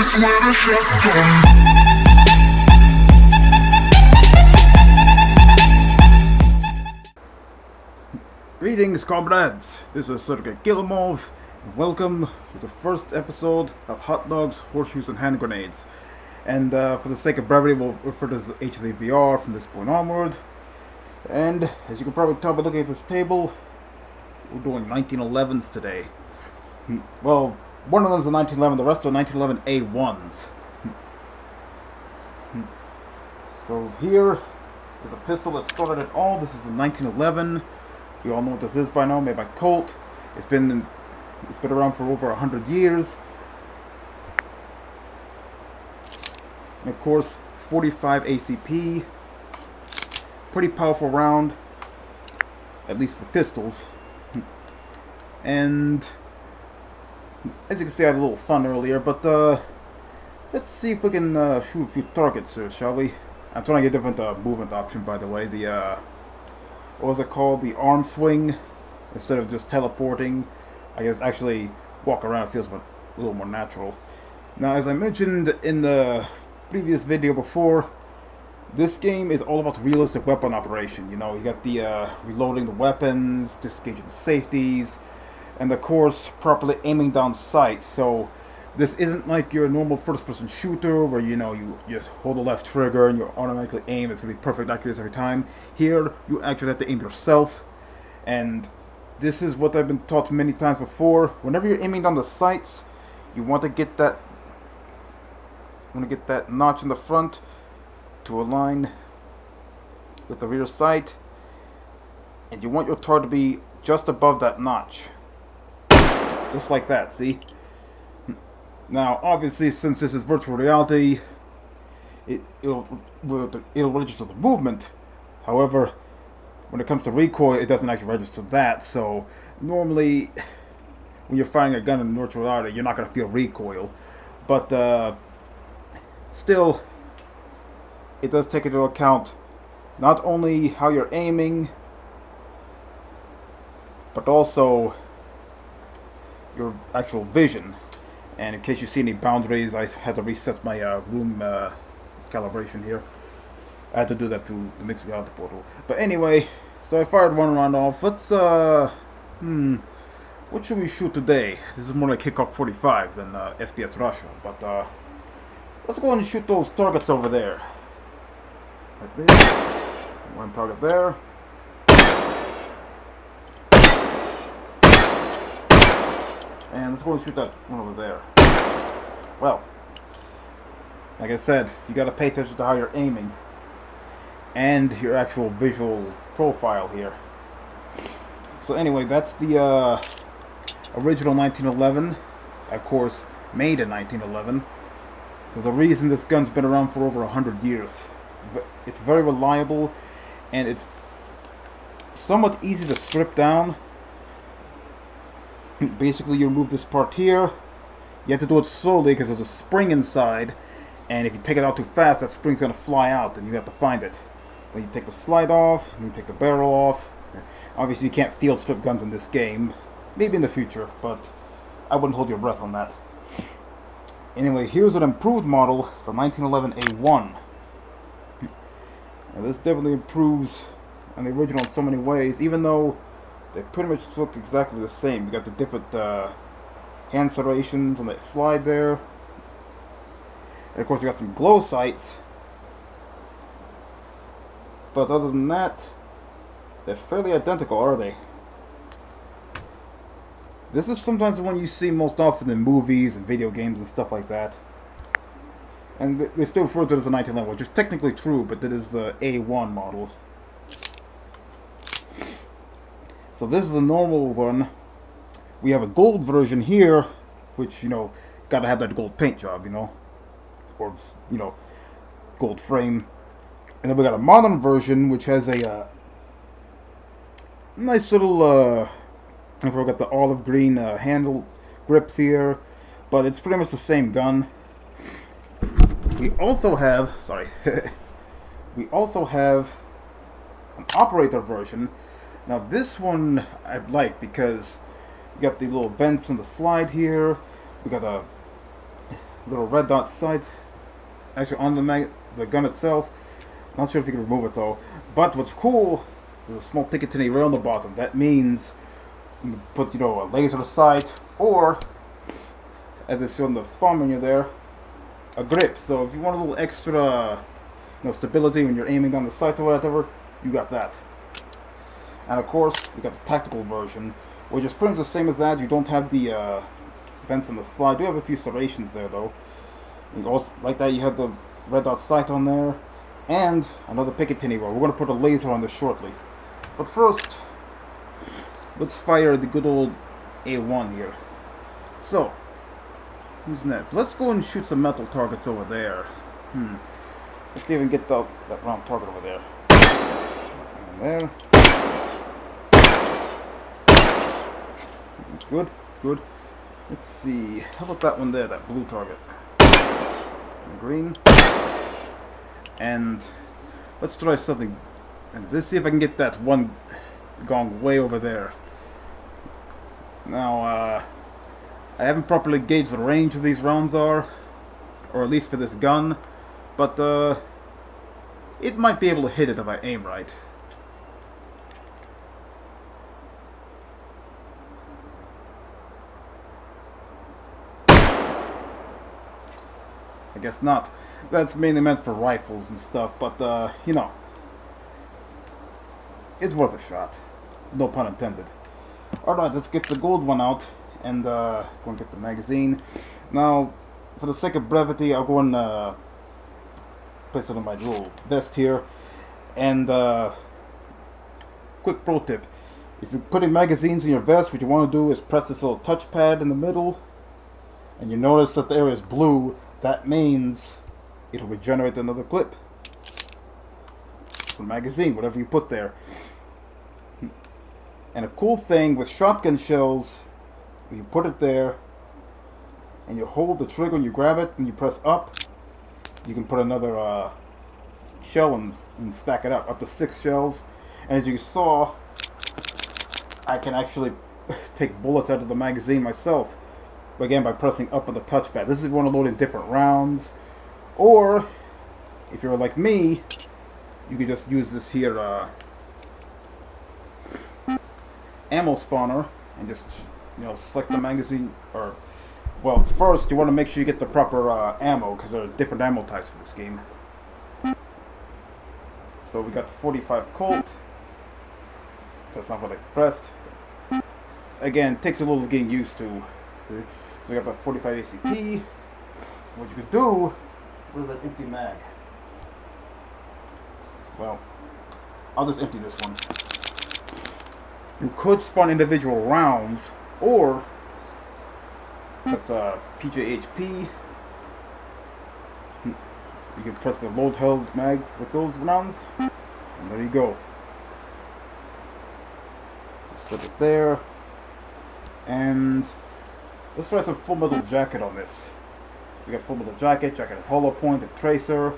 place where the shotgun. Greetings, comrades! This is Sergei Kilemov, and welcome to the first episode of Hot Dogs, Horseshoes, and Hand Grenades. And for the sake of brevity, we'll refer to this as HD VR from this point onward. And as you can probably tell by looking at this table, we're doing 1911s today. Well, one of them's a 1911, the rest are 1911 A1s. So here is a pistol that started it all. This is a 1911. You all know what this is by now, made by Colt. It's been around for over 100 years. And of course, 45 ACP. Pretty powerful round, at least for pistols. And as you can see, I had a little fun earlier, but let's see if we can shoot a few targets here, shall we? I'm trying to get a different movement option, by the way. The what was it called? The arm swing. Instead of just teleporting, I guess actually walk around. It feels a little more natural. Now, as I mentioned in the previous video before, this game is all about realistic weapon operation. You know, you got the reloading the weapons, disengaging the safeties, and of course properly aiming down sights. So this isn't like your normal first-person shooter where you just hold the left trigger and you automatically aim. It's gonna be perfect accuracy every time. Here you actually have to aim yourself, and this is what I've been taught many times before. Whenever you're aiming down the sights, you want to get that notch in the front to align with the rear sight, and you want your target to be just above that notch, just like that. See? Now, obviously, since this is virtual reality, it'll register the movement. However, when it comes to recoil, it doesn't actually register that. So normally, when you're firing a gun in virtual reality, you're not going to feel recoil. But still, it does take into account not only how you're aiming, but also your actual vision. And in case you see any boundaries, I had to reset my room calibration here. I had to do that through the mixed reality portal. But anyway, so I fired one round off. Let's what should we shoot today? This is more like Hickok 45 than FPS Russia. But let's go and shoot those targets over there. Like this. One target there. And let's go and shoot that one over there. Well, like I said, you gotta pay attention to how you're aiming and your actual visual profile here. So anyway, that's the original 1911, of course, made in 1911. There's a reason this gun's been around for over 100 years. It's very reliable, and it's somewhat easy to strip down. Basically, you remove this part here. You have to do it slowly because there's a spring inside, and if you take it out too fast, that spring's going to fly out, and you have to find it. Then you take the slide off, and you take the barrel off. Obviously, you can't field strip guns in this game. Maybe in the future, but I wouldn't hold your breath on that. Anyway, here's an improved model for 1911 A1. Now, this definitely improves on the original in so many ways, even though they pretty much look exactly the same. You got the different hand serrations on the slide there. And of course you got some glow sights. But other than that, they're fairly identical, are they? This is sometimes the one you see most often in movies and video games and stuff like that. And they still refer to it as a 1911, which is technically true, but it is the A1 model. So this is a normal one. We have a gold version here, which, gotta have that gold paint job, or, gold frame. And then we got a modern version, which has a nice little, I forgot the olive green handle grips here, but it's pretty much the same gun. We also have, we also have an operator version. Now this one I like because you got the little vents on the slide here. We got little red dot sight actually on the gun itself. Not sure if you can remove it though. But what's cool, there's a small Picatinny rail on the bottom. That means you can put, a laser sight, or, as it's shown in the spawn menu there, a grip. So if you want a little extra, stability when you're aiming down the sights or whatever, you got that. And of course, we got the tactical version, which is pretty much the same as that. You don't have the vents on the slide. You do have a few serrations there though. You also, like that, you have the red dot sight on there, and another Picatinny roll. We're going to put a laser on this shortly. But first, let's fire the good old A1 here. So, who's next? Let's go and shoot some metal targets over there. Let's see if we can get that round target over there. And there. It's good. It's good. Let's see. How about that one there? That blue target. And green. And let's try something. And let's see if I can get that one gong way over there. Now, I haven't properly gauged the range of these rounds are, or at least for this gun, but it might be able to hit it if I aim right. I guess not. That's mainly meant for rifles and stuff, but it's worth a shot. No pun intended. Alright, let's get the gold one out and go and get the magazine. Now, for the sake of brevity, I'll go and place it on my little vest here. And quick pro tip: if you're putting magazines in your vest, what you want to do is press this little touchpad in the middle, and you notice that the area is blue. That means it'll regenerate another clip for magazine, whatever you put there. And a cool thing with shotgun shells, when you put it there and you hold the trigger and you grab it and you press up, you can put another shell and stack it up to 6 shells. And as you saw, I can actually take bullets out of the magazine myself, again by pressing up on the touchpad. This is if you want to load in different rounds, or if you're like me, you can just use this here ammo spawner and just select the magazine. Or, well, first you want to make sure you get the proper ammo, because there are different ammo types for this game. So we got the 45 Colt. That's not what I pressed. Again, it takes a little getting used to. So we got the 45 ACP. What you could do, what is that empty mag? Well, I'll just empty this one. You could spawn individual rounds, or that's PJHP. You can press the load held mag with those rounds, and there you go. Just slip it there, and let's try some Full Metal Jacket on this. We got Full Metal Jacket, Jacket at Hollow Point, and Tracer.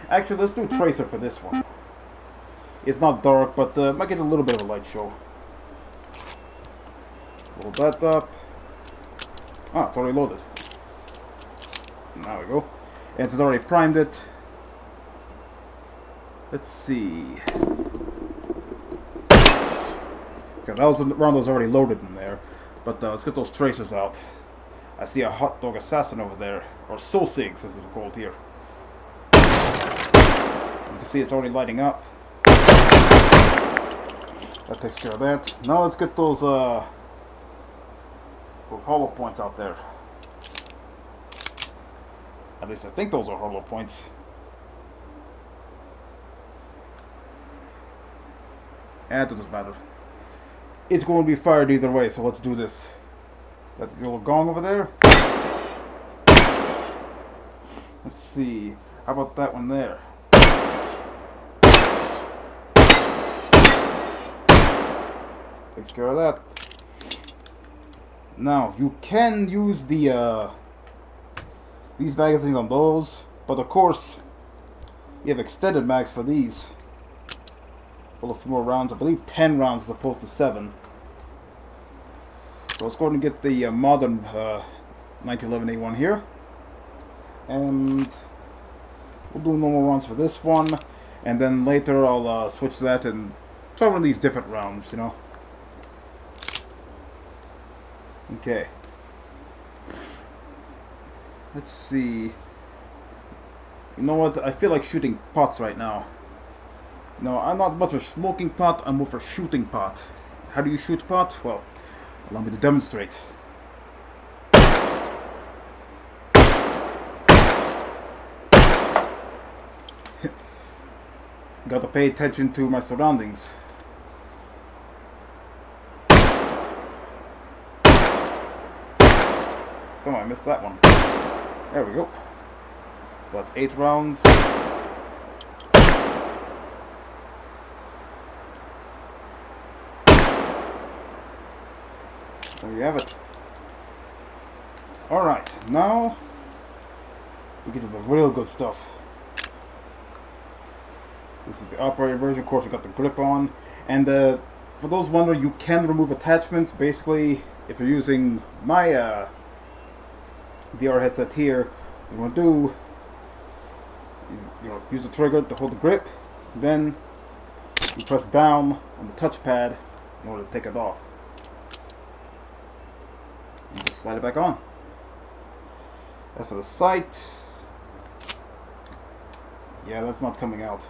Actually, let's do Tracer for this one. It's not dark, but might get a little bit of a light show. Load that up. Ah, it's already loaded. There we go. And it's already primed it. Let's see. Okay, that was one that was already loaded in there. But let's get those tracers out. I see a hot dog assassin over there, or Soulsigs as it's called here. You can see it's already lighting up. That takes care of that. Now let's get those hollow points out there. At least I think those are hollow points. And it doesn't matter. It's going to be fired either way, so let's do this. That little gong over there. Let's see. How about that one there? Takes care of that. Now, you can use the these magazines on those, but of course, you have extended mags for these. Well, a few more rounds. I believe 10 rounds as opposed to 7. So let's go ahead and get the modern 1911A1 here. And we'll do normal rounds for this one, and then later I'll switch to that and try one of these different rounds, you know. Okay. Let's see. You know what? I feel like shooting pots right now. No, I'm not much of a smoking pot, I'm more for shooting pot. How do you shoot pot? Well, allow me to demonstrate. Got to pay attention to my surroundings. Somehow I missed that one. There we go. So that's 8 rounds. There you have it. Alright, now we get to the real good stuff. This is the operator version. Of course, you got the grip on. And for those wondering, you can remove attachments. Basically, if you're using my VR headset here, what you want to do is use the trigger to hold the grip. Then you press down on the touchpad in order to take it off. You just slide it back on. As for the sight, yeah, that's not coming out.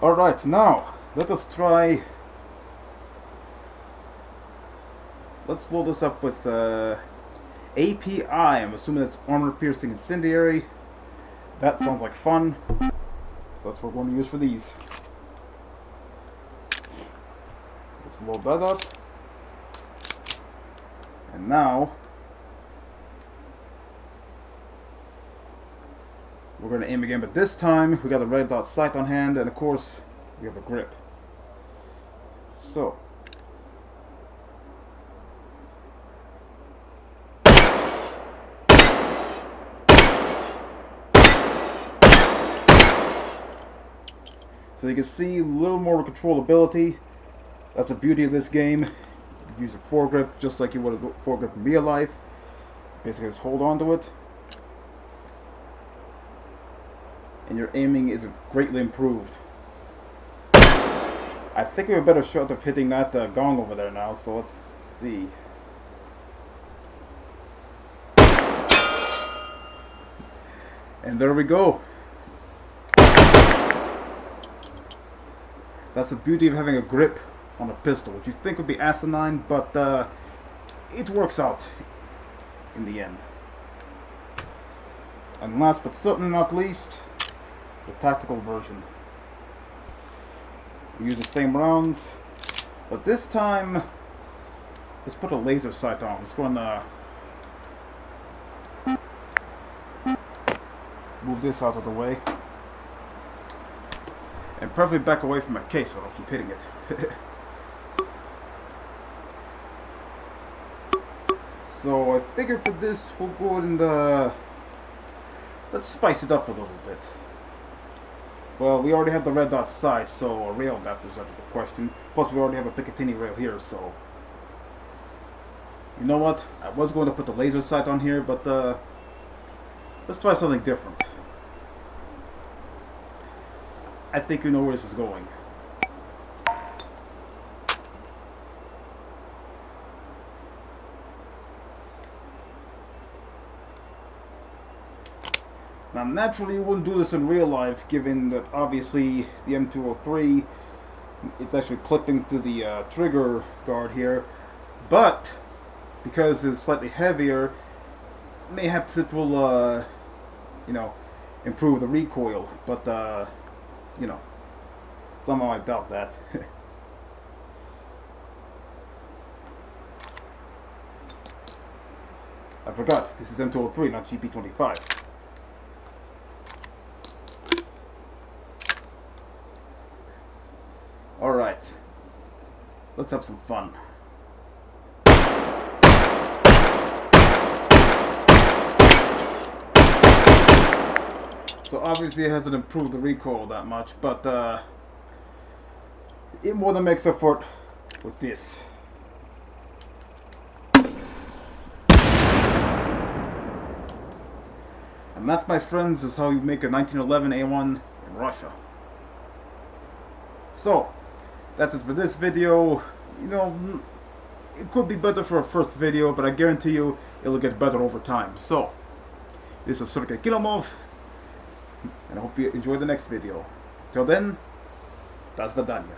Alright, now let us try. Let's load this up with API. I'm assuming that's armor piercing incendiary. That sounds like fun. So that's what we're going to use for these. Let's load that up. And now we're going to aim again, but this time we got a red dot sight on hand, and of course we have a grip. So you can see a little more controllability. That's the beauty of this game. You use a foregrip just like you would a foregrip in real life. Basically just hold on to it, and your aiming is greatly improved. I think we have a better shot of hitting that gong over there now, so let's see. And there we go. That's the beauty of having a grip on a pistol, which you think would be asinine, but it works out in the end. And last but certainly not least, the tactical version. We use the same rounds, but this time let's put a laser sight on. Let's go and move this out of the way. And perfectly back away from my case so I don't keep hitting it. So I figure for this we'll go ahead and let's spice it up a little bit. Well, we already have the red dot sight, so a rail adapter's out of the question. Plus we already have a Picatinny rail here, so you know what? I was going to put the laser sight on here, but let's try something different. I think you know where this is going. Now, naturally, you wouldn't do this in real life, given that obviously the M203, it's actually clipping through the trigger guard here. But because it's slightly heavier, mayhaps it will, you know, improve the recoil. But you know, somehow I doubt that. I forgot, this is M203, not GP25. Alright, let's have some fun. So obviously it hasn't improved the recoil that much, but it more than makes up for it with this. And that, my friends, is how you make a 1911 A1 in Russia. So, that's it for this video. You know, it could be better for a first video, but I guarantee you it'll get better over time. So, this is Sergei Kilemov, and I hope you enjoy the next video. Till then, до свидания.